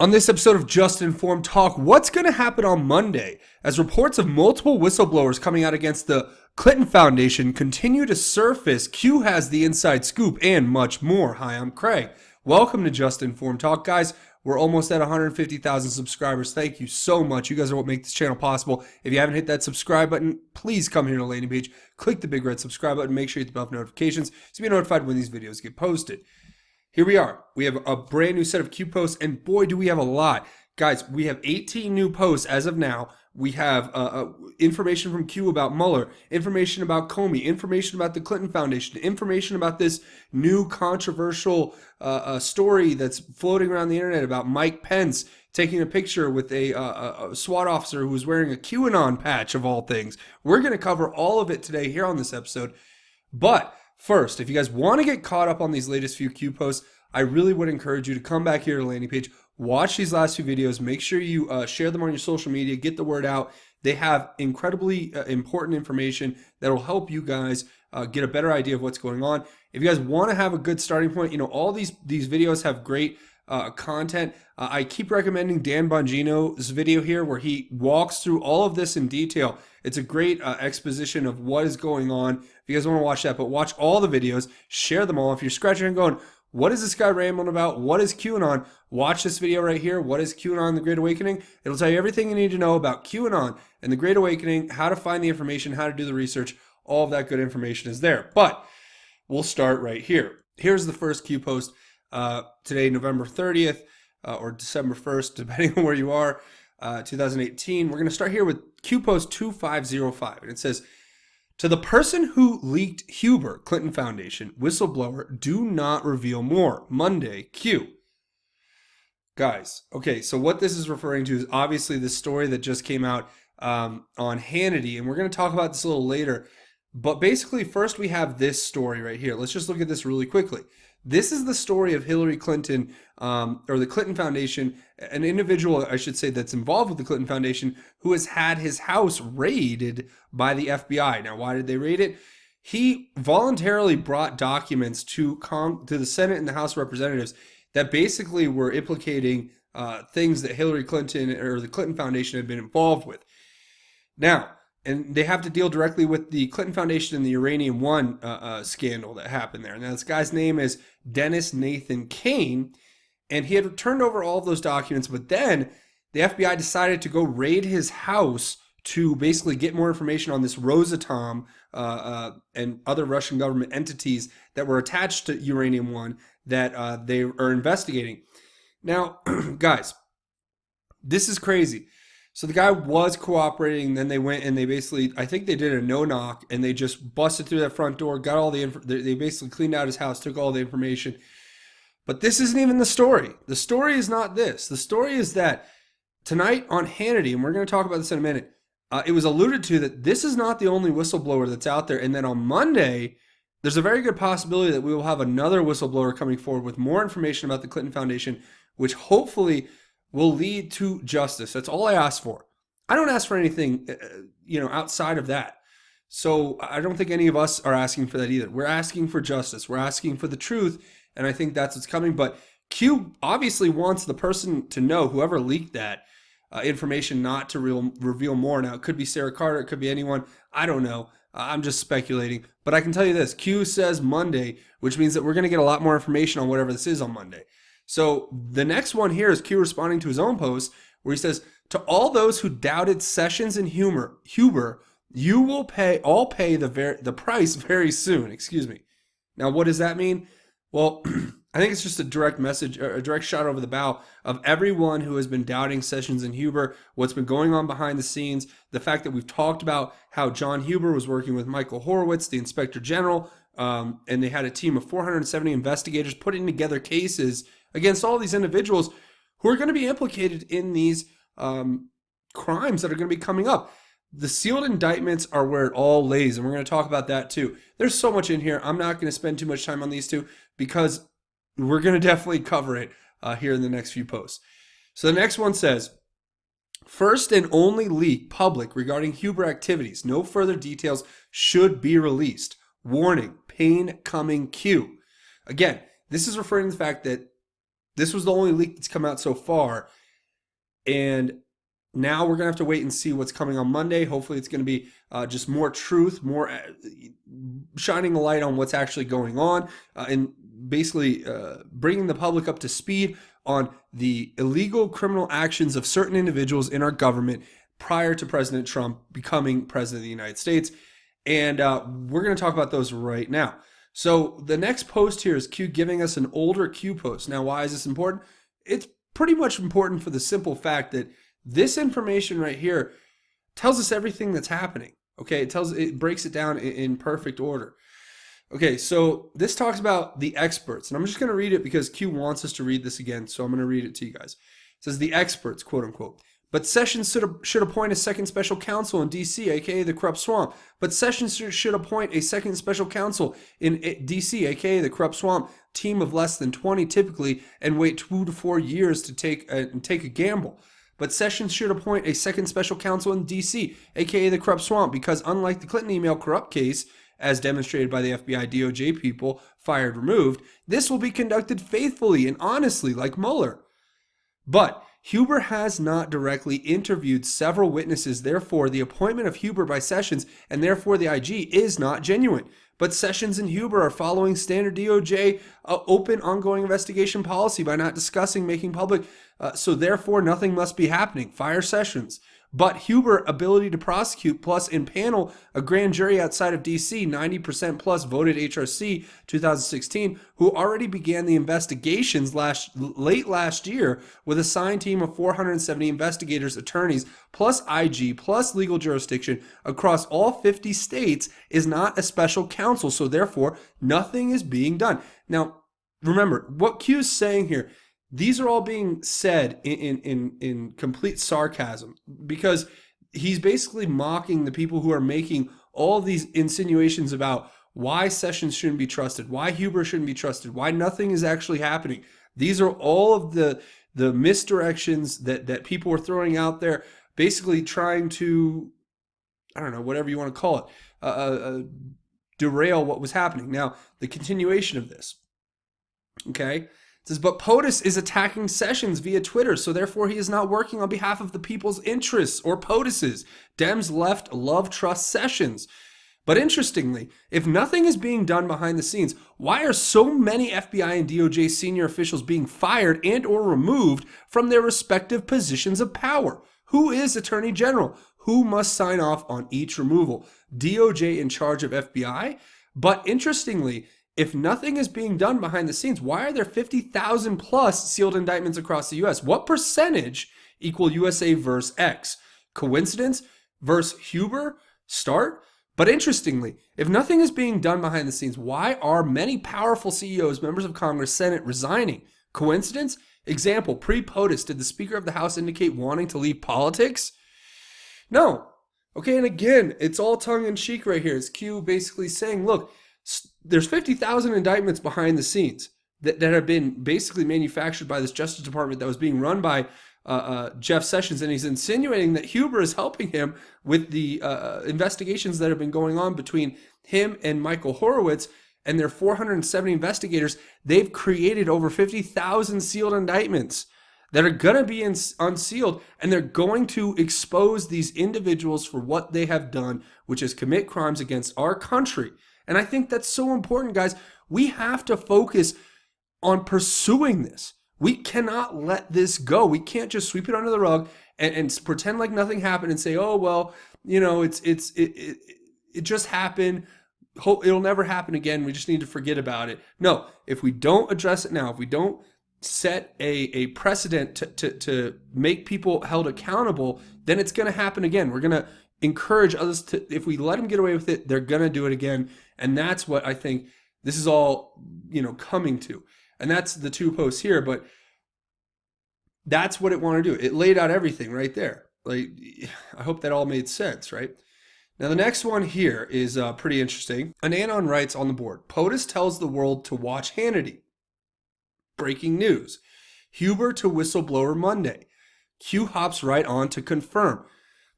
On this episode of Just Informed Talk, what's going to happen on Monday as reports of multiple whistleblowers coming out against the Clinton Foundation continue to surface? Q has the inside scoop and much more. Hi, I'm Craig. Welcome to Just Informed Talk, guys. We're almost at 150,000 subscribers. Thank you so much. You guys are what make this channel possible. If you haven't hit that subscribe button, please come here to the landing page. Click the big red subscribe button. Make sure you hit the bell for notifications so you'll be notified when these videos get posted. Here we are. We have a brand new set of Q posts, and boy, do we have a lot. Guys, we have 18 new posts as of now. We have information from Q about Mueller, information about Comey, information about the Clinton Foundation, information about this new controversial story that's floating around the internet about Mike Pence taking a picture with a SWAT officer who was wearing a QAnon patch of all things. We're going to cover all of it today here on this episode, but first, if you guys want to get caught up on these latest few Q posts, I really would encourage you to come back here to the landing page, watch these last few videos, make sure you share them on your social media, get the word out. They have incredibly important information that will help you guys get a better idea of what's going on. If you guys want to have a good starting point, you know, all these videos have great content. I keep recommending Dan Bongino's video here where he walks through all of this in detail. It's a great exposition of what is going on. If you guys want to watch that, but watch all the videos, share them all. If you're scratching and going, what is this guy rambling about? What is QAnon? Watch this video right here. What is QAnon, the Great Awakening? It'll tell you everything you need to know about QAnon and the Great Awakening, how to find the information, how to do the research. All of that good information is there. But we'll start right here. Here's the first Q post today, November 30th or December 1st, depending on where you are, 2018. We're going to start here with Q post 2505. And it says, to the person who leaked Huber, Clinton Foundation, whistleblower, do not reveal more. Monday, Q. Guys, okay, so what this is referring to is obviously the story that just came out on Hannity, and we're going to talk about this a little later. But basically, first we have this story right here. Let's just look at this really quickly. This is the story of Hillary Clinton, or the Clinton Foundation, an individual, I should say, that's involved with the Clinton Foundation, who has had his house raided by the FBI. Now, why did they raid it? He voluntarily brought documents to the Senate and the House of Representatives that basically were implicating things that Hillary Clinton or the Clinton Foundation had been involved with. Now, and they have to deal directly with the Clinton Foundation and the Uranium One scandal that happened there. Now, this guy's name is Dennis Nathan Cain, and he had turned over all of those documents, but then the FBI decided to go raid his house to basically get more information on this Rosatom and other Russian government entities that were attached to Uranium One that they are investigating. Now, guys, this is crazy. So the guy was cooperating, then they went and they basically, I think they did a no-knock, and they just busted through that front door, got all the they basically cleaned out his house, took all the information. But this isn't even the story. The story is not this. The story is that tonight on Hannity, and we're going to talk about this in a minute, it was alluded to that this is not the only whistleblower that's out there, and then on Monday, there's a very good possibility that we will have another whistleblower coming forward with more information about the Clinton Foundation, which hopefully will lead to justice. That's all I ask for. I don't ask for anything, outside of that. So I don't think any of us are asking for that either. We're asking for justice. We're asking for the truth, and I think that's what's coming. But Q obviously wants the person to know, whoever leaked that information, not to reveal more. Now, it could be Sarah Carter. It could be anyone. I don't know. I'm just speculating. But I can tell you this. Q says Monday, which means that we're going to get a lot more information on whatever this is on Monday. So the next one here is Q responding to his own post where he says, to all those who doubted Sessions and Huber, you will all pay the price very soon. Excuse me. Now, what does that mean? Well, I think it's just a direct message, a direct shot over the bow of everyone who has been doubting Sessions and Huber, what's been going on behind the scenes, the fact that we've talked about how John Huber was working with Michael Horowitz, the Inspector General, and they had a team of 470 investigators putting together cases against all these individuals who are going to be implicated in these crimes that are going to be coming up. The sealed indictments are where it all lays, and we're going to talk about that too. There's so much in here. I'm not going to spend too much time on these two because we're going to definitely cover it here in the next few posts. So the next one says, first and only leak public regarding Huber activities. No further details should be released. Warning, pain coming Q. Again, this is referring to the fact that This was the only leak that's come out so far. And now we're going to have to wait and see what's coming on Monday. Hopefully it's going to be just more truth, more shining a light on what's actually going on, and basically bringing the public up to speed on the illegal criminal actions of certain individuals in our government prior to President Trump becoming president of the United States. And we're going to talk about those right now. So the next post here is Q giving us an older Q post. Now, why is this important? It's pretty much important for the simple fact that this information right here tells us everything that's happening. Okay, it breaks it down in perfect order. Okay, so this talks about the experts, and I'm just going to read it because Q wants us to read this again, so I'm going to read it to you guys. It says the experts, quote unquote. But Sessions should appoint a second special counsel in D.C., aka the corrupt swamp. But Sessions should appoint a second special counsel in D.C., aka the corrupt swamp, team of less than 20 typically, and wait 2 to 4 years to take a gamble. But Sessions should appoint a second special counsel in D.C., aka the corrupt swamp, because unlike the Clinton email corrupt case, as demonstrated by the FBI DOJ people, fired, removed, this will be conducted faithfully and honestly like Mueller. But Huber has not directly interviewed several witnesses, therefore the appointment of Huber by Sessions and therefore the IG is not genuine. But Sessions and Huber are following standard DOJ open ongoing investigation policy by not discussing making public, so therefore nothing must be happening. Fire Sessions. But Huber ability to prosecute plus impanel a grand jury outside of DC, 90% plus voted HRC 2016, who already began the investigations late last year with a signed team of 470 investigators, attorneys, plus IG, plus legal jurisdiction across all 50 states is not a special counsel. So therefore, nothing is being done. Now, remember, what Q is saying here, these are all being said in complete sarcasm because he's basically mocking the people who are making all these insinuations about why Sessions shouldn't be trusted, why Huber shouldn't be trusted, why nothing is actually happening. These are all of the misdirections that people were throwing out there, basically trying to, I don't know, whatever you want to call it, derail what was happening. Now, the continuation of this, okay? It says, but POTUS is attacking Sessions via Twitter, so therefore he is not working on behalf of the people's interests or POTUS's. Dems left love trust Sessions. But interestingly, if nothing is being done behind the scenes, why are so many FBI and DOJ senior officials being fired and or removed from their respective positions of power? Who is Attorney General? Who must sign off on each removal? DOJ in charge of FBI? But interestingly, if nothing is being done behind the scenes, why are there 50,000 plus sealed indictments across the U.S.? What percentage equal USA versus X? Coincidence versus Huber? Start? But interestingly, if nothing is being done behind the scenes, why are many powerful CEOs, members of Congress, Senate resigning? Coincidence? Example, pre-POTUS, did the Speaker of the House indicate wanting to leave politics? No. Okay, and again, it's all tongue-in-cheek right here. It's Q basically saying, look, there's 50,000 indictments behind the scenes that have been basically manufactured by this Justice Department that was being run by Jeff Sessions, and he's insinuating that Huber is helping him with the investigations that have been going on between him and Michael Horowitz and their 470 investigators. They've created over 50,000 sealed indictments that are going to be unsealed, and they're going to expose these individuals for what they have done, which is commit crimes against our country. And I think that's so important, guys. We have to focus on pursuing this. We cannot let this go. We can't just sweep it under the rug and pretend like nothing happened and say, oh, well, you know, it just happened. It'll never happen again. We just need to forget about it. No, if we don't address it now, if we don't set a precedent to make people held accountable, then it's going to happen again. We're going to encourage others to, if we let them get away with it, they're going to do it again. And that's what I think this is all, coming to. And that's the two posts here, but that's what it wanted to do. It laid out everything right there. Like, I hope that all made sense, right? Now, the next one here is pretty interesting. An Anon writes on the board, POTUS tells the world to watch Hannity. Breaking news. Huber to whistleblower Monday. Q hops right on to confirm.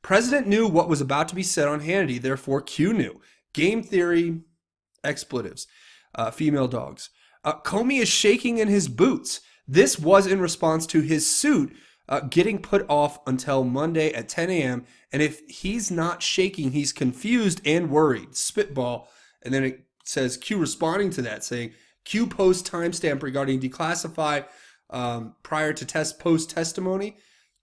President knew what was about to be said on Hannity, therefore Q knew. Game theory, expletives, female dogs. Comey is shaking in his boots. This was in response to his suit getting put off until Monday at 10 a.m. And if he's not shaking, he's confused and worried. Spitball. And then it says Q responding to that, saying, Q post timestamp regarding declassify prior to post testimony.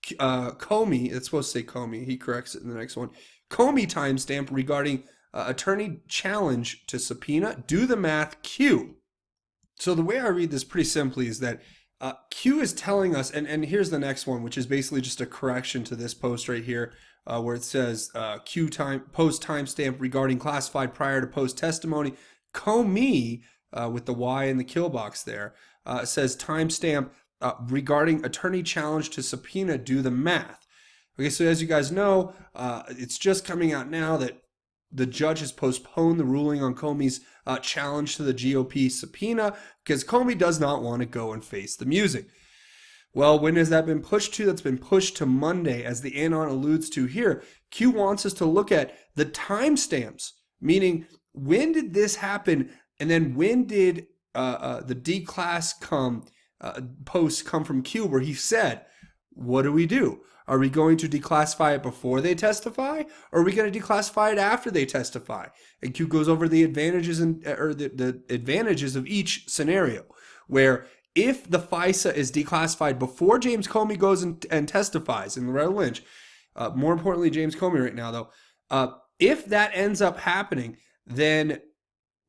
Comey, it's supposed to say Comey. He corrects it in the next one. Comey timestamp regarding attorney challenge to subpoena. Do the math, Q. So the way I read this pretty simply is that Q is telling us, and here's the next one, which is basically just a correction to this post right here, where it says Q post timestamp regarding classified prior to post testimony. Comey, with the Y in the kill box there, says timestamp regarding attorney challenge to subpoena. Do the math. Okay, so as you guys know, it's just coming out now that the judge has postponed the ruling on Comey's challenge to the GOP subpoena because Comey does not want to go and face the music. Well, when has that been pushed to? That's been pushed to Monday, as the anon alludes to here. Q wants us to look at the timestamps, meaning when did this happen, and then when did the D-class post come from Q where he said, what do we do? Are we going to declassify it before they testify, or are we going to declassify it after they testify? And Q goes over the advantages the advantages of each scenario, where if the FISA is declassified before James Comey goes and testifies in Loretta Lynch, more importantly James Comey right now though, if that ends up happening, then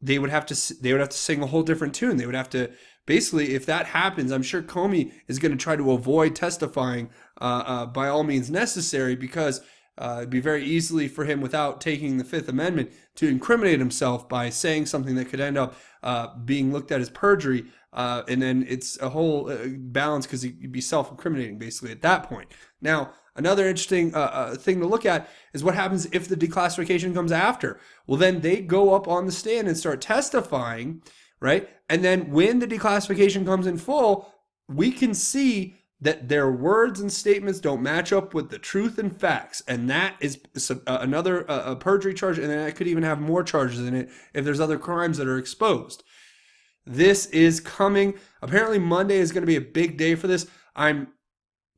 they would have to sing a whole different tune. They would have to basically, if that happens, I'm sure Comey is going to try to avoid testifying by all means necessary, because it'd be very easily for him, without taking the Fifth Amendment, to incriminate himself by saying something that could end up being looked at as perjury, and then it's a whole balance because he'd be self-incriminating basically at that point. Now, another interesting thing to look at is what happens if the declassification comes after. Well, then they go up on the stand and start testifying, right? And then when the declassification comes in full, we can see that their words and statements don't match up with the truth and facts. And that is another perjury charge, and then it could even have more charges in it if there's other crimes that are exposed. This is coming. Apparently Monday is going to be a big day for this. I'm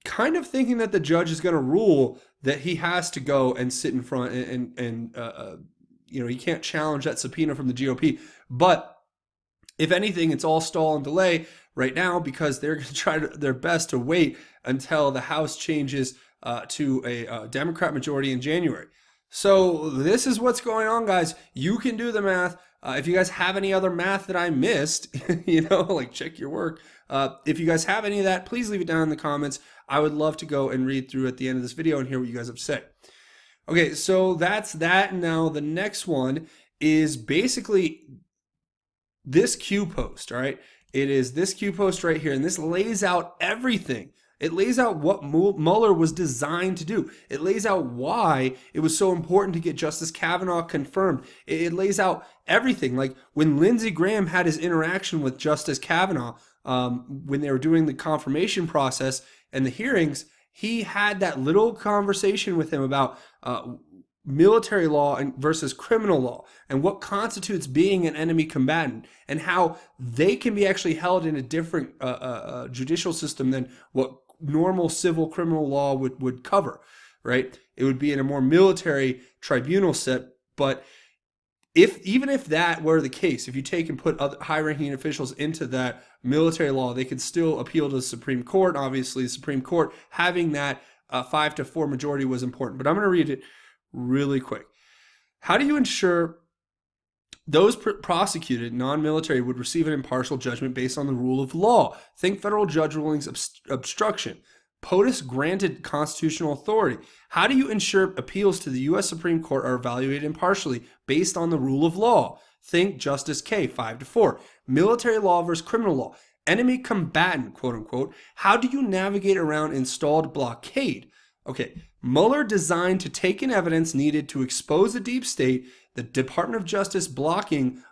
kind of thinking that the judge is going to rule that he has to go and sit in front and he can't challenge that subpoena from the GOP. But if anything, it's all stall and delay right now because they're going to try their best to wait until the House changes to a Democrat majority in January. So this is what's going on, guys. You can do the math. If you guys have any other math that I missed, check your work. If you guys have any of that, please leave it down in the comments. I would love to go and read through at the end of this video and hear what you guys have said. Okay, so that's that. Now the next one is basically this Q post, all right? It is this Q post right here, and this lays out everything. It lays out what Mueller was designed to do. It lays out why it was so important to get Justice Kavanaugh confirmed. It lays out everything. Like when Lindsey Graham had his interaction with Justice Kavanaugh, when they were doing the confirmation process and the hearings, he had that little conversation with him about military law versus criminal law, and what constitutes being an enemy combatant, and how they can be actually held in a different judicial system than what normal civil criminal law would cover, right? It would be in a more military tribunal set. But even if that were the case, if you take and put other high-ranking officials into that military law, they could still appeal to the Supreme Court. Obviously, the Supreme Court having that 5-4 majority was important. But I'm going to read it really quick. How do you ensure those prosecuted non-military would receive an impartial judgment based on the rule of law? Think federal judge rulings obstruction. POTUS granted constitutional authority. How do you ensure appeals to the U.S. Supreme Court are evaluated impartially based on the rule of law? Think Justice K, 5-4. Military law versus criminal law. Enemy combatant, quote unquote. How do you navigate around installed blockade? Okay, Mueller designed to take in evidence needed to expose the deep state, the Department of Justice blocking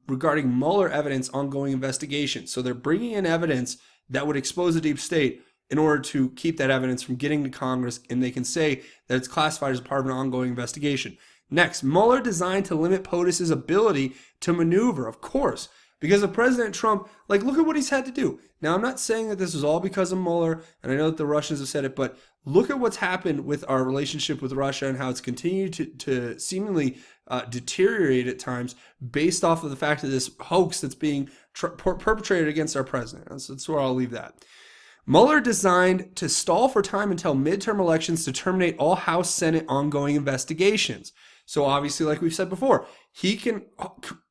regarding Mueller evidence ongoing investigation. So they're bringing in evidence that would expose the deep state in order to keep that evidence from getting to Congress, and they can say that it's classified as part of an ongoing investigation. Next, Mueller designed to limit POTUS's ability to maneuver, of course, Because of President Trump, like, look at what he's had to do. Now, I'm not saying that this is all because of Mueller, and I know that the Russians have said it, but look at what's happened with our relationship with Russia and how it's continued to seemingly deteriorate at times based off of the fact of this hoax that's being perpetrated against our president. That's where I'll leave that. Mueller designed to stall for time until midterm elections to terminate all House Senate ongoing investigations. So obviously, like we've said before, he can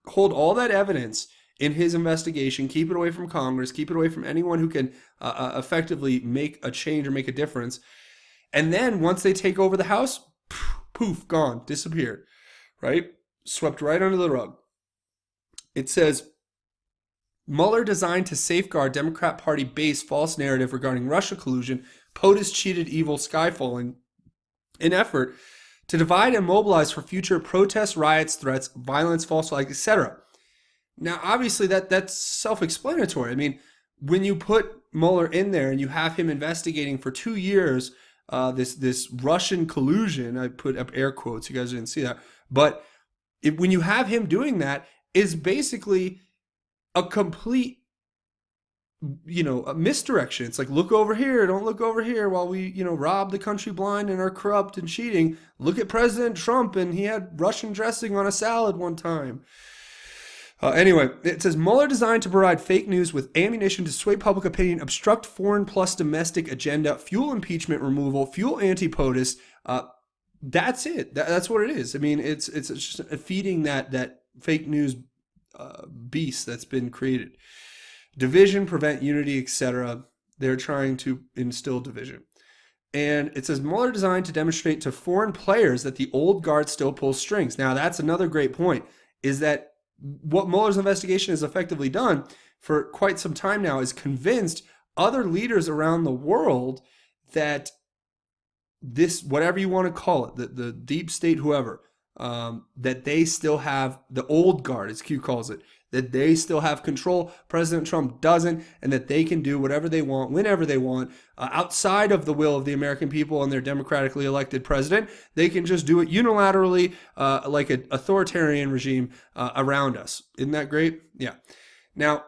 hold all that evidence in his investigation, keep it away from Congress, keep it away from anyone who can effectively make a change or make a difference. And then once they take over the House, poof, gone, disappeared, right? Swept right under the rug. It says, Mueller designed to safeguard Democrat Party base false narrative regarding Russia collusion, POTUS cheated evil skyfalling, in effort to divide and mobilize for future protests, riots, threats, violence, false flags, etc. Now, obviously, that's self-explanatory. I mean, when you put Mueller in there and you have him investigating for 2 years this Russian collusion, I put up air quotes, you guys didn't see that, but when you have him doing that, is basically a complete, a misdirection. It's like, look over here, don't look over here while we, rob the country blind and are corrupt and cheating. Look at President Trump, and he had Russian dressing on a salad one time. Anyway, it says Mueller designed to provide fake news with ammunition to sway public opinion, obstruct foreign plus domestic agenda, fuel impeachment removal, fuel anti-POTUS. That's it. That's what it is. I mean, it's just feeding that fake news beast that's been created. Division, prevent unity, etc. They're trying to instill division. And it says Mueller designed to demonstrate to foreign players that the old guard still pulls strings. Now, that's another great point, is that what Mueller's investigation has effectively done for quite some time now is convinced other leaders around the world that this, whatever you want to call it, the deep state, whoever, that they still have the old guard, as Q calls it, that they still have control. President Trump doesn't, and that they can do whatever they want, whenever they want, outside of the will of the American people and their democratically elected president. They can just do it unilaterally, like an authoritarian regime around us. Isn't that great? Yeah. Now,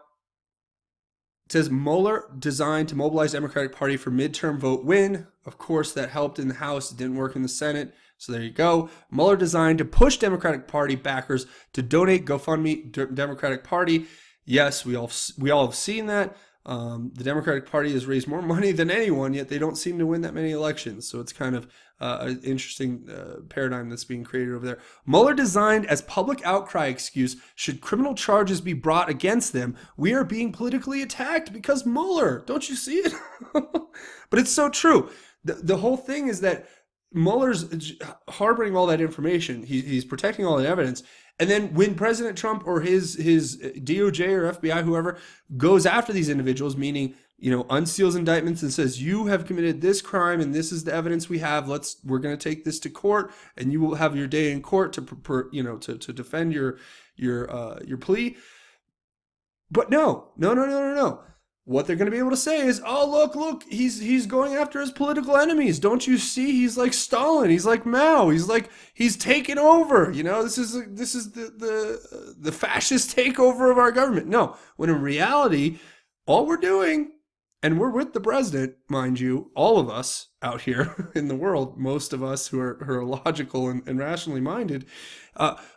it says Mueller designed to mobilize Democratic Party for midterm vote win. Of course, that helped in the House. It didn't work in the Senate. So there you go. Mueller designed to push Democratic Party backers to donate GoFundMe Democratic Party. Yes, we all have seen that. The Democratic Party has raised more money than anyone, yet they don't seem to win that many elections. So it's kind of an interesting paradigm that's being created over there. Mueller designed as public outcry excuse should criminal charges be brought against them. We are being politically attacked because Mueller. Don't you see it? But it's so true. The whole thing is that Mueller's harboring all that information. He's protecting all that evidence. And then when President Trump or his DOJ or FBI, whoever, goes after these individuals, meaning, unseals indictments and says, you have committed this crime and this is the evidence we have. We're going to take this to court, and you will have your day in court to defend your plea. But no. What they're going to be able to say is, oh, look, he's going after his political enemies. Don't you see? He's like Stalin. He's like Mao. He's taken over. This is the fascist takeover of our government. No, when in reality, all we're doing, and we're with the president, mind you, all of us out here in the world, most of us who are logical and rationally minded,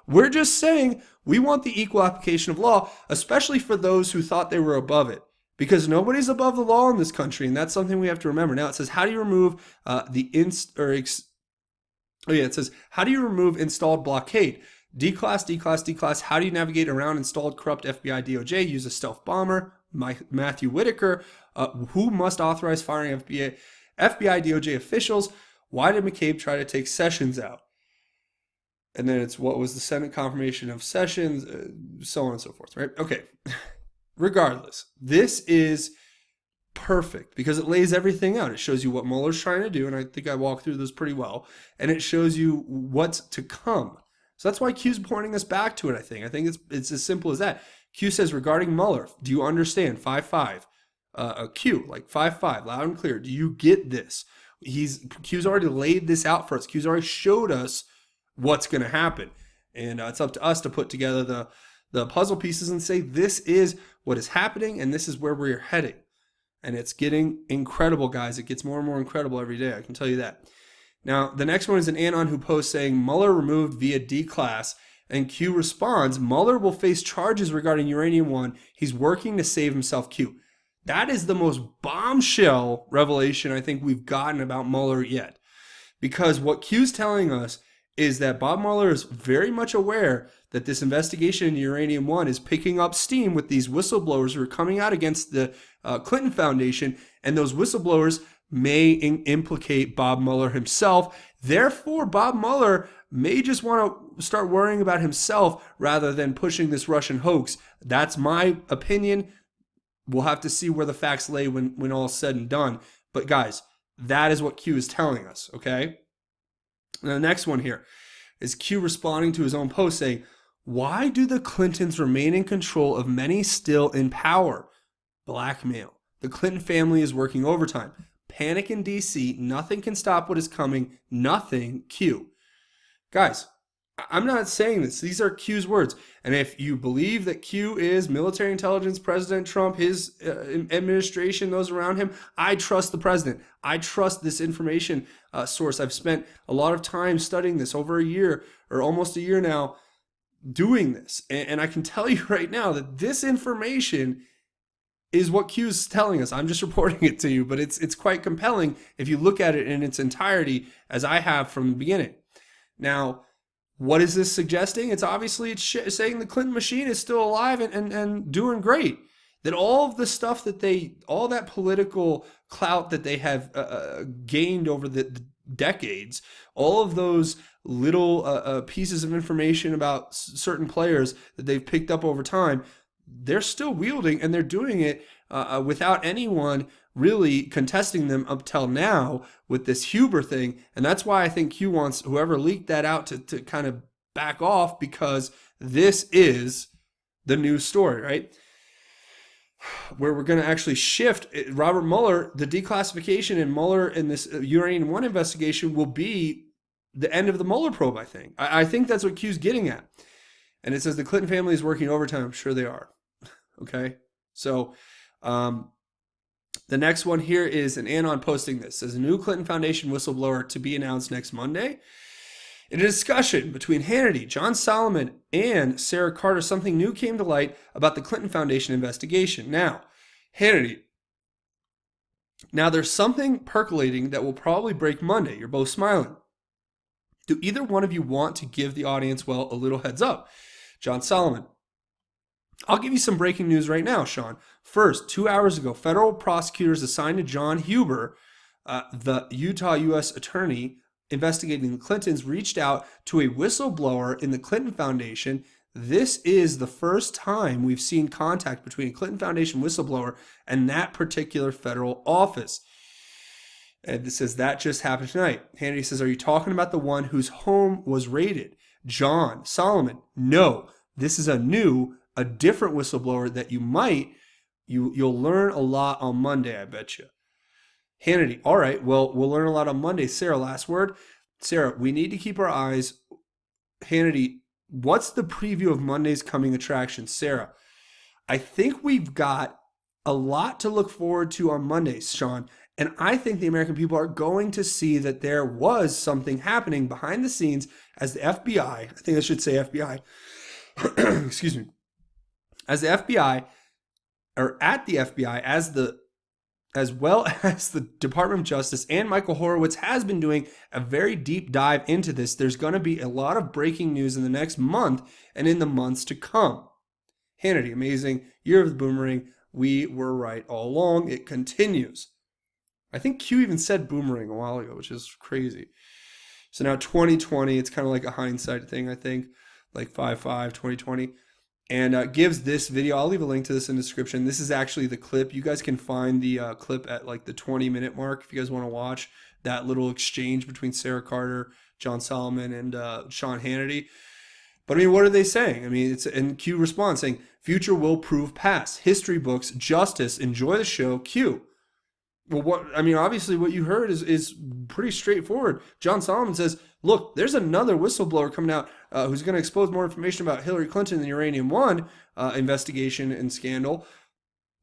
we're just saying we want the equal application of law, especially for those who thought they were above it. Because nobody's above the law in this country, and that's something we have to remember. Now it says, how do you remove it says, how do you remove installed blockade? Declass. How do you navigate around installed corrupt FBI DOJ? Use a stealth bomber. Matthew Whitaker. Who must authorize firing FBI DOJ officials? Why did McCabe try to take Sessions out? And then it's what was the Senate confirmation of Sessions, so on and so forth, right? Okay. Regardless, this is perfect because it lays everything out. It shows you what Mueller's trying to do, and I think I walked through this pretty well, and it shows you what's to come. So that's why Q's pointing us back to it, I think. I think it's as simple as that. Q says, regarding Mueller, do you understand? 5-5. Q, like 5-5, loud and clear. Do you get this? Q's already laid this out for us. Q's already showed us what's going to happen. And it's up to us to put together the puzzle pieces and say, this is what is happening and this is where we're heading. And it's getting incredible, guys. It gets more and more incredible every day, I can tell you that. Now, the next one is an Anon who posts saying, Mueller removed via D-Class. And Q responds, Mueller will face charges regarding Uranium One. He's working to save himself, Q. That is the most bombshell revelation I think we've gotten about Mueller yet. Because what Q's telling us is that Bob Mueller is very much aware that this investigation into Uranium One is picking up steam with these whistleblowers who are coming out against the Clinton Foundation, and those whistleblowers may implicate Bob Mueller himself. Therefore, Bob Mueller may just want to start worrying about himself rather than pushing this Russian hoax. That's my opinion. We'll have to see where the facts lay when all is said and done. But guys, that is what Q is telling us, okay? And the next one here is Q responding to his own post saying, why do the Clintons remain in control of many still in power? Blackmail. The Clinton family is working overtime. Panic in D.C. Nothing can stop what is coming. Nothing. Q. Guys, I'm not saying this. These are Q's words. And if you believe that Q is military intelligence, President Trump, his administration, those around him, I trust the president. I trust this information source. I've spent a lot of time studying this, over a year or almost a year now, doing this. And I can tell you right now that this information is what Q's telling us. I'm just reporting it to you, but it's quite compelling if you look at it in its entirety, as I have from the beginning. Now, what is this suggesting? It's saying the Clinton machine is still alive and doing great. That all of the stuff that all that political clout that they have gained over the decades, all of those little pieces of information about certain players that they've picked up over time, they're still wielding, and they're doing it without anyone really contesting them up till now with this Huber thing. And that's why I think Q wants whoever leaked that out to kind of back off, because this is the news story, right? Where we're going to actually shift Robert Mueller, the declassification and Mueller in this Uranium One investigation will be the end of the Mueller probe, I think. I think that's what Q's getting at. And it says the Clinton family is working overtime. I'm sure they are. Okay? So, the next one here is an Anon posting this. It says a new Clinton Foundation whistleblower to be announced next Monday. In a discussion between Hannity, John Solomon, and Sarah Carter, something new came to light about the Clinton Foundation investigation. Now, Hannity, there's something percolating that will probably break Monday. You're both smiling. Do either one of you want to give the audience, a little heads up? John Solomon. I'll give you some breaking news right now, Sean. First, 2 hours ago, federal prosecutors assigned to John Huber, the Utah U.S. attorney investigating the Clintons, reached out to a whistleblower in the Clinton Foundation. This is the first time we've seen contact between a Clinton Foundation whistleblower and that particular federal office. And it says that just happened tonight. Hannity says, are you talking about the one whose home was raided? John Solomon. No, this is a different whistleblower that you'll learn a lot on Monday, I bet you. Hannity, all right, well, we'll learn a lot on Monday. Sarah, last word. Sarah, we need to keep our eyes. Hannity, what's the preview of Monday's coming attraction? Sarah, I think we've got a lot to look forward to on Mondays, Sean. And I think the American people are going to see that there was something happening behind the scenes as the FBI, I think I should say FBI, excuse me, as the FBI, or at the FBI, as well as the Department of Justice and Michael Horowitz has been doing a very deep dive into this. There's going to be a lot of breaking news in the next month and in the months to come. Hannity, amazing. Year of the Boomerang. We were right all along. It continues. I think Q even said boomerang a while ago, which is crazy. So now 2020, it's kind of like a hindsight thing, I think, like 5/5, 2020. And gives this video, I'll leave a link to this in the description. This is actually the clip. You guys can find the clip at like the 20-minute mark if you guys want to watch that little exchange between Sarah Carter, John Solomon, and Sean Hannity. But I mean, what are they saying? I mean, it's in Q response saying, future will prove past. History books, justice, enjoy the show, Q. Well, obviously what you heard is pretty straightforward. John Solomon says, look, there's another whistleblower coming out who's going to expose more information about Hillary Clinton and the Uranium One investigation and scandal.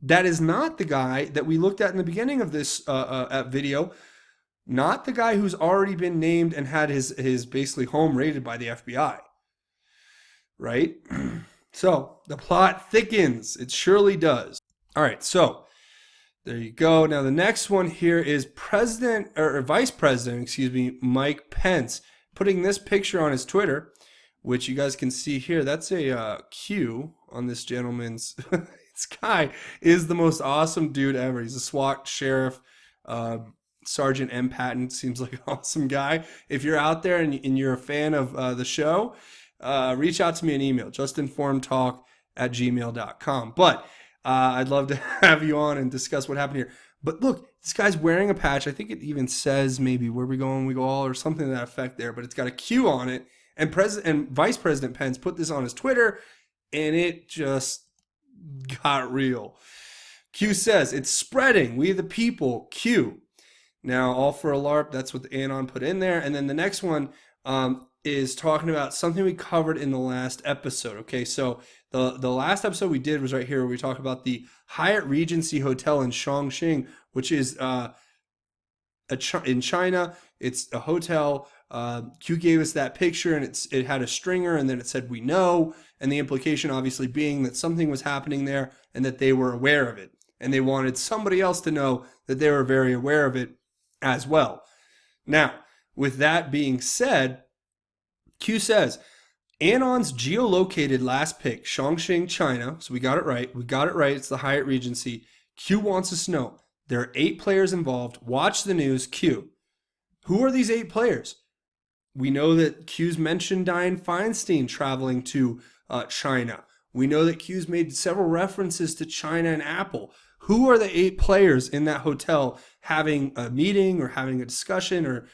That is not the guy that we looked at in the beginning of this video. Not the guy who's already been named and had his basically home raided by the FBI. Right? So the plot thickens. It surely does. All right, so there you go. Now the next one here is Vice President, Mike Pence, putting this picture on his Twitter, which you guys can see here. That's a Q on this gentleman's. This guy is the most awesome dude ever. He's a SWAT sheriff, Sergeant M. Patton. Seems like an awesome guy. If you're out there and you're a fan of the show, reach out to me an email, justinformedtalk@gmail.com. But I'd love to have you on and discuss what happened here. But look, this guy's wearing a patch. I think it even says maybe where we going, we go all, or something to that effect there. But it's got a Q on it. And Vice President Pence put this on his Twitter, and it just got real. Q says, it's spreading. We the people. Q. Now, all for a LARP. That's what the Anon put in there. And then the next one is talking about something we covered in the last episode. Okay, so the last episode we did was right here where we talk about the Hyatt Regency Hotel in Chongqing, which is in China. It's a hotel. Q gave us that picture, and it had a stringer, and then it said we know, and the implication obviously being that something was happening there and that they were aware of it, and they wanted somebody else to know that they were very aware of it as well. Now, with that being said, Q says, Anon's geolocated last pick, Chongqing, China. So we got it right. It's the Hyatt Regency. Q wants us to know there are 8 players involved. Watch the news. Q. Who are these 8 players? We know that Q's mentioned Dianne Feinstein traveling to China. We know that Q's made several references to China and Apple. Who are the 8 players in that hotel having a meeting or having a discussion or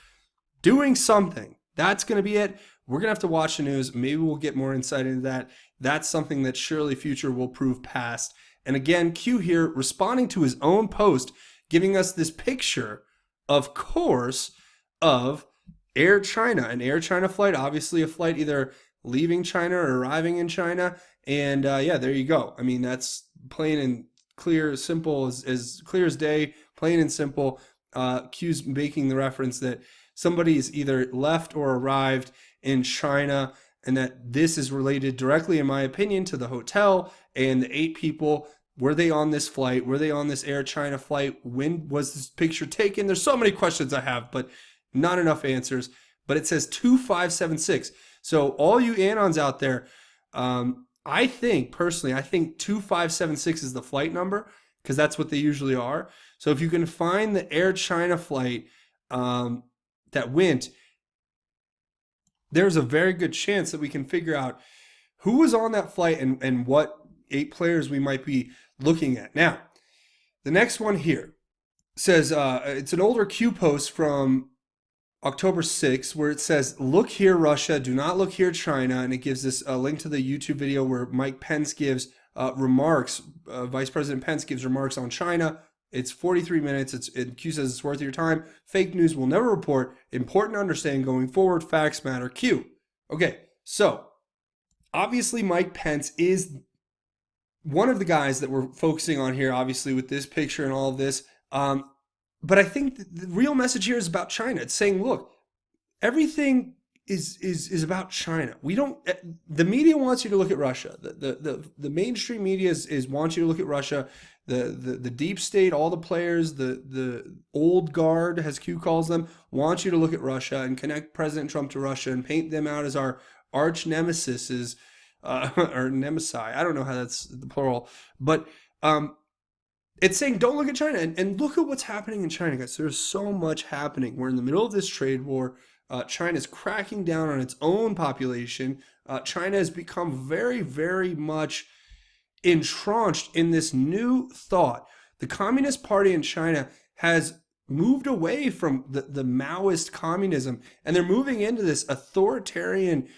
doing something? That's going to be it. We're going to have to watch the news. Maybe we'll get more insight into that. That's something that surely future will prove past. And again, Q here responding to his own post, giving us this picture, of course, of Air China. An Air China flight, obviously a flight either leaving China or arriving in China. And yeah, there you go. I mean, that's plain and clear, simple, as clear as day, plain and simple. Q's making the reference that somebody's either left or arrived in China, and that this is related directly, in my opinion, to the hotel and the 8 people. Were they on this flight? Were they on this Air China flight? When was this picture taken? There's so many questions I have, but not enough answers. But it says 2576. So all you Anons out there, I think 2576 is the flight number, because that's what they usually are. So if you can find the Air China flight that went, there's a very good chance that we can figure out who was on that flight and what 8 players we might be looking at. Now, the next one here says, it's an older Q post from October 6th where it says, look here, Russia, do not look here, China. And it gives us a link to the YouTube video where Mike Pence gives remarks. Vice President Pence gives remarks on China. It's 43 minutes. Q says it's worth your time. Fake news will never report. Important to understand going forward. Facts matter. Q. Okay, so obviously Mike Pence is one of the guys that we're focusing on here, obviously, with this picture and all of this. But I think the real message here is about China. It's saying, look, everything is about China. We don't. The media wants you to look at Russia. The mainstream media is wants you to look at Russia. The deep state, all the players, the old guard, as Q calls them, want you to look at Russia and connect President Trump to Russia and paint them out as our arch nemesis, or nemesi. I don't know how that's the plural, but it's saying don't look at China and look at what's happening in China, guys. There's so much happening. We're in the middle of this trade war. China's cracking down on its own population. China has become very, very much entrenched in this new thought. The Communist Party in China has moved away from the Maoist communism, and they're moving into this authoritarian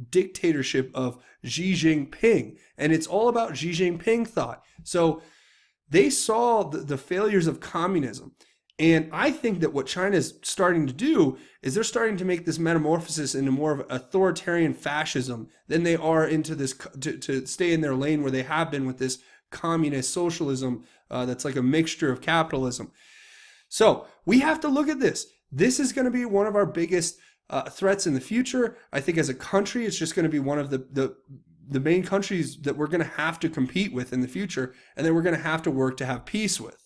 dictatorship of Xi Jinping. And it's all about Xi Jinping thought. So they saw the failures of communism, And I think that what China is starting to do is they're starting to make this metamorphosis into more of authoritarian fascism than they are into this to stay in their lane where they have been with this communist socialism that's like a mixture of capitalism. So we have to look at this. This is going to be one of our biggest threats in the future. I think as a country, it's just going to be one of the main countries that we're going to have to compete with in the future, and then we're going to have to work to have peace with.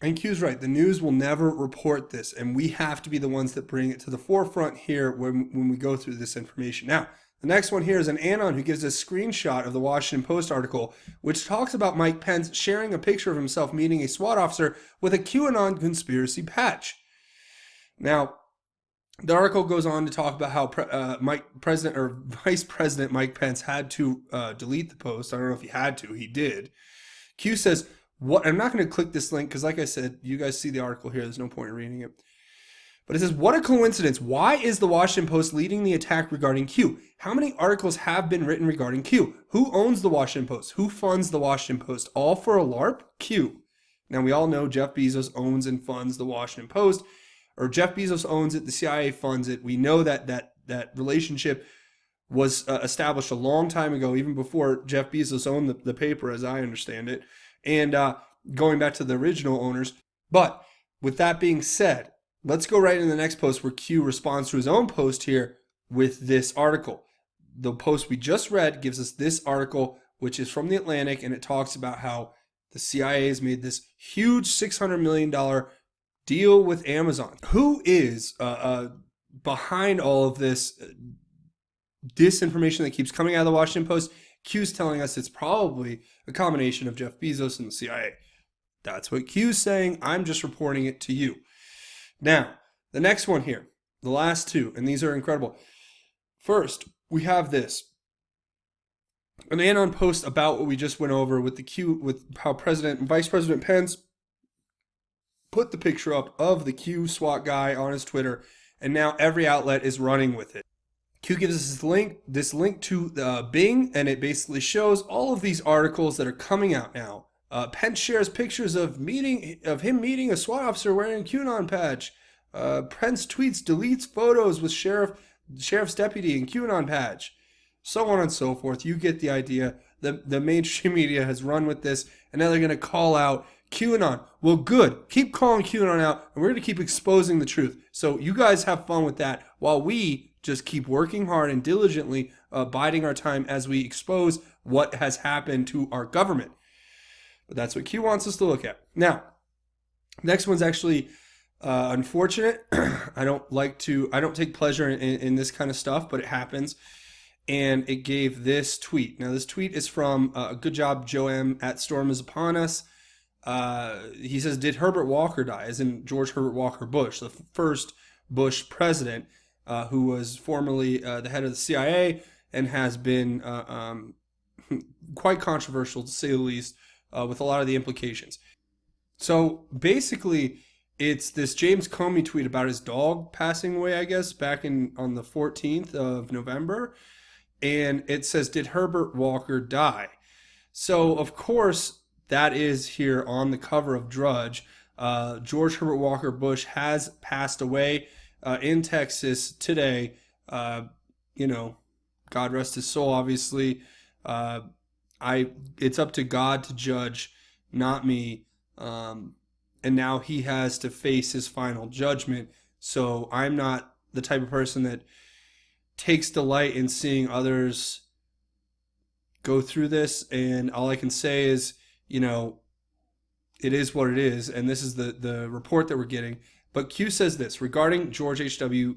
And Q's right, the news will never report this, and we have to be the ones that bring it to the forefront here when we go through this information. Now, the next one here is an Anon who gives a screenshot of the Washington Post article, which talks about Mike Pence sharing a picture of himself meeting a SWAT officer with a QAnon conspiracy patch. Now, the article goes on to talk about how Vice President Mike Pence had to delete the post. I don't know if he had to. He did. Q says, "What?" I'm not going to click this link because, like I said, you guys see the article here. There's no point in reading it. But it says, "What a coincidence. Why is the Washington Post leading the attack regarding Q? How many articles have been written regarding Q? Who owns the Washington Post? Who funds the Washington Post? All for a LARP? Q." Now, we all know Jeff Bezos owns and funds the Washington Post, or Jeff Bezos owns it. The CIA funds it. We know that relationship was established a long time ago, even before Jeff Bezos owned the paper, as I understand it, and going back to the original owners. But with that being said, let's go right into the next post where Q responds to his own post here with this article. The post we just read gives us this article, which is from The Atlantic, and it talks about how the CIA has made this huge $600 million deal with Amazon. Who is behind all of this disinformation that keeps coming out of the Washington Post? Q's telling us it's probably a combination of Jeff Bezos and the CIA. That's what Q's saying. I'm just reporting it to you. Now, the next one here, the last two, and these are incredible. First, we have this. An Anon post about what we just went over with how Vice President Pence put the picture up of the Q SWAT guy on his Twitter, and now every outlet is running with it. Q gives us this link to Bing, and it basically shows all of these articles that are coming out now. Pence shares pictures of him meeting a SWAT officer wearing a QAnon patch. Pence tweets deletes photos with sheriff's deputy and QAnon patch. So on and so forth. You get the idea. The mainstream media has run with this, and now they're going to call out QAnon. Well, good. Keep calling QAnon out, and we're going to keep exposing the truth. So you guys have fun with that while we just keep working hard and diligently biding our time as we expose what has happened to our government. But that's what Q wants us to look at. Now, next one's actually unfortunate. I don't take pleasure in this kind of stuff, but it happens. And it gave this tweet. Now, this tweet is from Good Job Joe M. at Storm is Upon Us. He says, "Did Herbert Walker die?" As in George Herbert Walker Bush, the first Bush president, who was formerly the head of the CIA and has been quite controversial, to say the least, with a lot of the implications. So basically, it's this James Comey tweet about his dog passing away, I guess, back on the 14th of November. And it says, "Did Herbert Walker die?" So, of course, that is here on the cover of Drudge. George Herbert Walker Bush has passed away in Texas today. God rest his soul, obviously. It's up to God to judge, not me. And now he has to face his final judgment. So I'm not the type of person that takes delight in seeing others go through this. And all I can say is, it is what it is. And this is the report that we're getting. But Q says this regarding George H.W.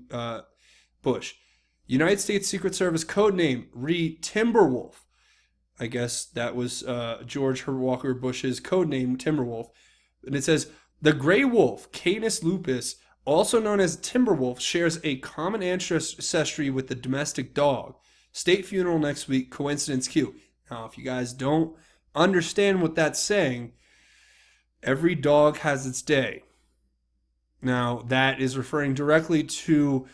Bush. United States Secret Service code name, Timberwolf. I guess that was George Herbert Walker Bush's code name, Timberwolf. And it says, "The gray wolf, Canis lupus, also known as Timberwolf, shares a common ancestry with the domestic dog. State funeral next week, coincidence Q." Now, if you guys don't understand what that's saying, every dog has its day. Now, that is referring directly to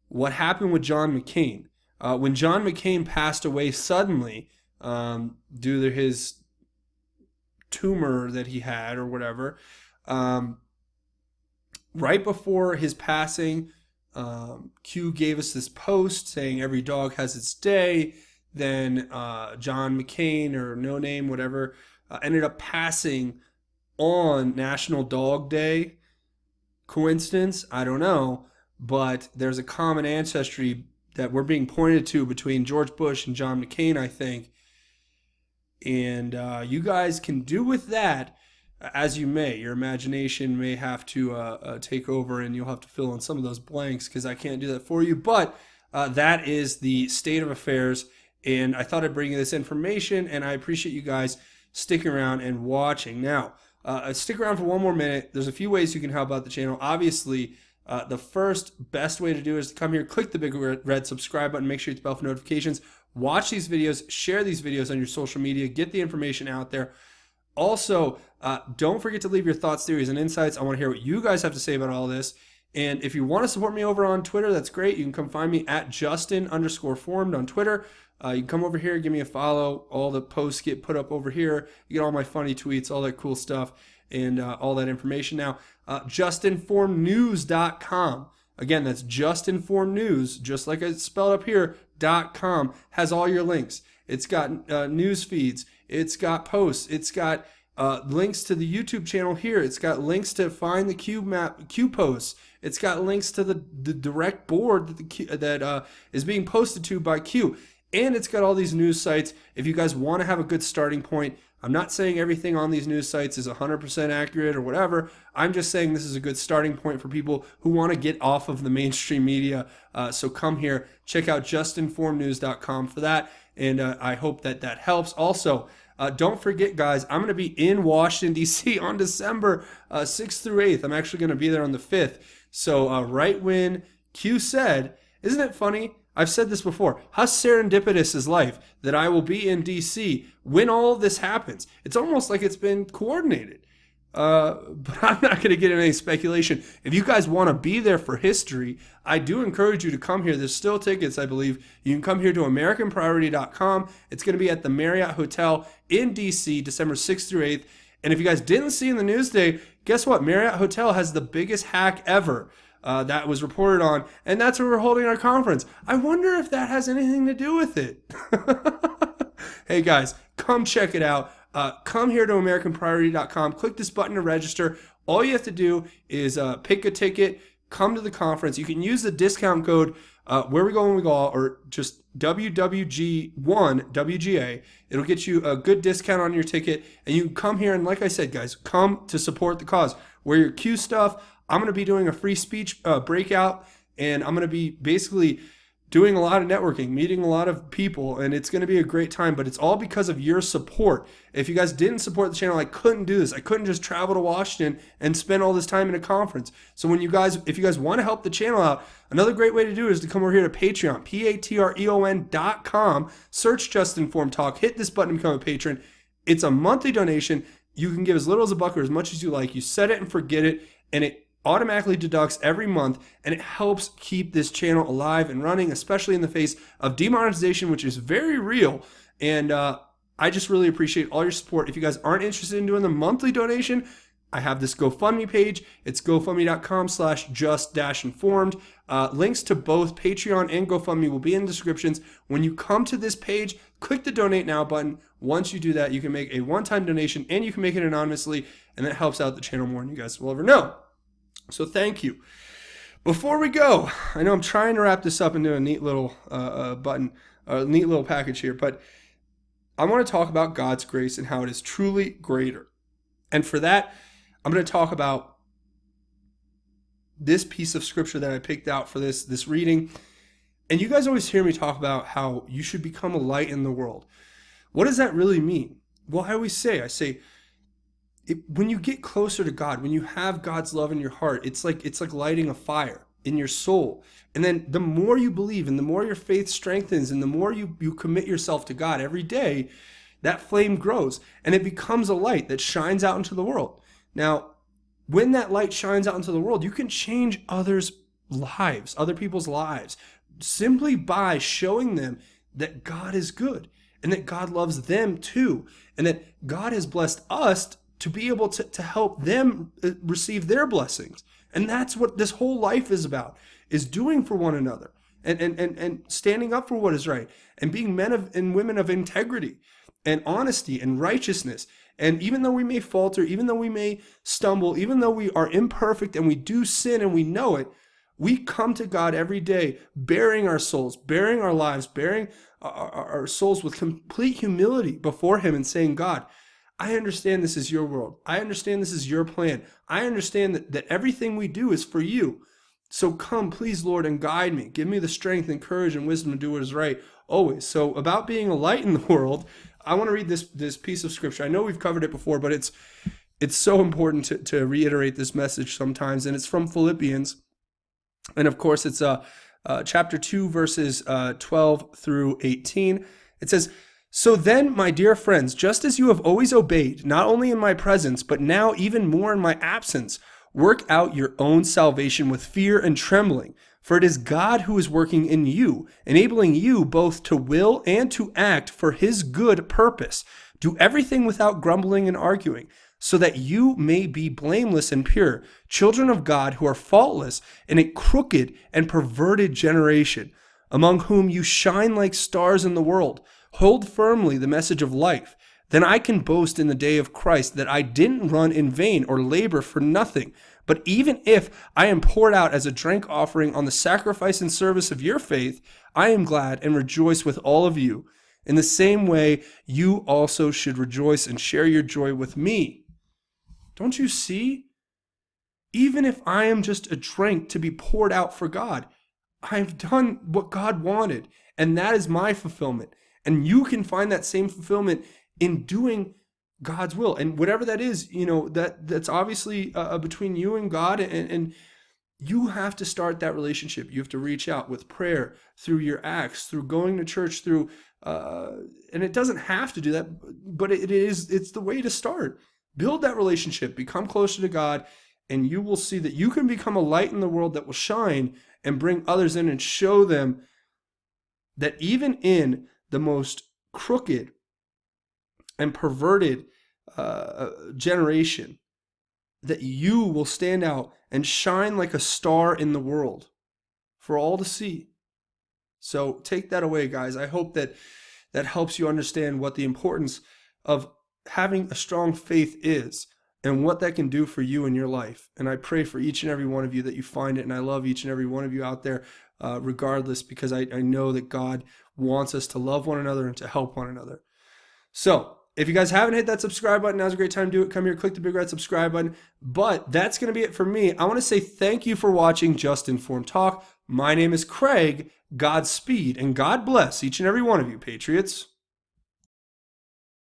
what happened with John McCain. When John McCain passed away suddenly due to his tumor that he had or whatever, right before his passing, Q gave us this post saying every dog has its day. Then John McCain, or No Name, whatever, ended up passing on National Dog Day. Coincidence? I don't know. But there's a common ancestry that we're being pointed to between George Bush and John McCain, I think. And you guys can do with that as you may. Your imagination may have to take over, and you'll have to fill in some of those blanks because I can't do that for you. But that is the state of affairs. And I thought I'd bring you this information, and I appreciate you guys sticking around and watching. Now, stick around for one more minute. There's a few ways you can help out the channel. Obviously, the first best way to do it is to come here, click the big red subscribe button, make sure you hit the bell for notifications, watch these videos, share these videos on your social media, get the information out there. Also, don't forget to leave your thoughts, theories, and insights. I want to hear what you guys have to say about all this. And if you want to support me over on Twitter, that's great. You can come find me at Justin_formed on Twitter. You can come over here, give me a follow. All the posts get put up over here. You get all my funny tweets, all that cool stuff, and all that information. Now, justinformednews.com. Again, that's justinformednews, just like I spelled up here, .com, has all your links. It's got news feeds. It's got posts. It's got links to the YouTube channel here. It's got links to find the Q posts. It's got links to the direct board that is being posted to by Q. And it's got all these news sites. If you guys want to have a good starting point, I'm not saying everything on these news sites is 100% accurate or whatever. I'm just saying this is a good starting point for people who want to get off of the mainstream media. So come here, check out justinformednews.com for that. And I hope that helps. Also, don't forget, guys, I'm going to be in Washington, D.C. on December 6th through 8th. I'm actually going to be there on the 5th. So right when Q said, isn't it funny? I've said this before. How serendipitous is life that I will be in D.C. when all this happens? It's almost like it's been coordinated. But I'm not going to get into any speculation. If you guys want to be there for history, I do encourage you to come here. There's still tickets, I believe. You can come here to AmericanPriority.com. It's going to be at the Marriott Hotel in D.C. December 6th through 8th. And if you guys didn't see in the news today, guess what? Marriott Hotel has the biggest hack ever. That was reported on, and that's where we're holding our conference. I wonder if that has anything to do with it. Hey guys, come check it out. Come here to AmericanPriority.com. Click this button to register. All you have to do is pick a ticket, come to the conference. You can use the discount code Where We Go When We Go, or just WWG1 WGA. It'll get you a good discount on your ticket, and you can come here, and like I said, guys, come to support the cause. Wear your Q stuff. I'm going to be doing a free speech breakout, and I'm going to be basically doing a lot of networking, meeting a lot of people, and it's going to be a great time, but it's all because of your support. If you guys didn't support the channel, I couldn't do this. I couldn't just travel to Washington and spend all this time in a conference. So if you guys want to help the channel out, another great way to do it is to come over here to Patreon, patreon.com, search Justin Form Talk, hit this button to become a patron. It's a monthly donation. You can give as little as a buck or as much as you like. You set it and forget it, and it automatically deducts every month, and it helps keep this channel alive and running, especially in the face of demonetization, which is very real. And I just really appreciate all your support. If you guys aren't interested in doing the monthly donation, I have this GoFundMe page. It's gofundme.com/just-informed. Links to both Patreon and GoFundMe will be in the descriptions. When you come to this page, click the Donate Now button. Once you do that, you can make a one-time donation, and you can make it anonymously, and that helps out the channel more than you guys will ever know. So thank you. Before we go, I know I'm trying to wrap this up into a neat little neat little package here, but I want to talk about God's grace and how it is truly greater. And for that, I'm going to talk about this piece of scripture that I picked out for this reading. And you guys always hear me talk about how you should become a light in the world. What does that really mean? Well, I say, when you get closer to God, when you have God's love in your heart, it's like lighting a fire in your soul. And then the more you believe, and the more your faith strengthens, and the more you commit yourself to God every day, that flame grows, and it becomes a light that shines out into the world. Now, when that light shines out into the world, you can change others' lives, other people's lives, simply by showing them that God is good, and that God loves them too, and that God has blessed us to be able to help them receive their blessings. And that's what this whole life is about, is doing for one another and standing up for what is right and being and women of integrity and honesty and righteousness. And even though we may falter, even though we may stumble, even though we are imperfect and we do sin and we know it, we come to God every day bearing our souls, bearing our lives, bearing our souls with complete humility before Him and saying, God, I understand this is your world. I understand this is your plan. I understand that everything we do is for you. So come, please, Lord, and guide me. Give me the strength and courage and wisdom to do what is right always. So about being a light in the world, I want to read this piece of scripture. I know we've covered it before, but it's so important to reiterate this message sometimes. And it's from Philippians. And of course, it's chapter 2, verses 12 through 18. It says, "So then, my dear friends, just as you have always obeyed, not only in my presence, but now even more in my absence, work out your own salvation with fear and trembling. For it is God who is working in you, enabling you both to will and to act for His good purpose. Do everything without grumbling and arguing, so that you may be blameless and pure, children of God who are faultless in a crooked and perverted generation, among whom you shine like stars in the world. Hold firmly the message of life. Then I can boast in the day of Christ that I didn't run in vain or labor for nothing. But even if I am poured out as a drink offering on the sacrifice and service of your faith, I am glad and rejoice with all of you. In the same way, you also should rejoice and share your joy with me." Don't you see? Even if I am just a drink to be poured out for God, I've done what God wanted, and that is my fulfillment. And you can find that same fulfillment in doing God's will. And whatever that is, that's obviously between you and God, and you have to start that relationship. You have to reach out with prayer, through your acts, through going to church, through, and it doesn't have to do that, but it's the way to start. Build that relationship, become closer to God, and you will see that you can become a light in the world that will shine and bring others in and show them that even in the most crooked and perverted generation, that you will stand out and shine like a star in the world for all to see. So take that away, guys. I hope that helps you understand what the importance of having a strong faith is and what that can do for you in your life. And I pray for each and every one of you that you find it. And I love each and every one of you out there, regardless, because I know that God wants us to love one another and to help one another. So if you guys haven't hit that subscribe button, now's a great time to do it. Come here, click the big red subscribe button. But that's going to be it for me. I want to say thank you for watching Just Informed Talk. My name is Craig. Godspeed and God bless each and every one of you, Patriots.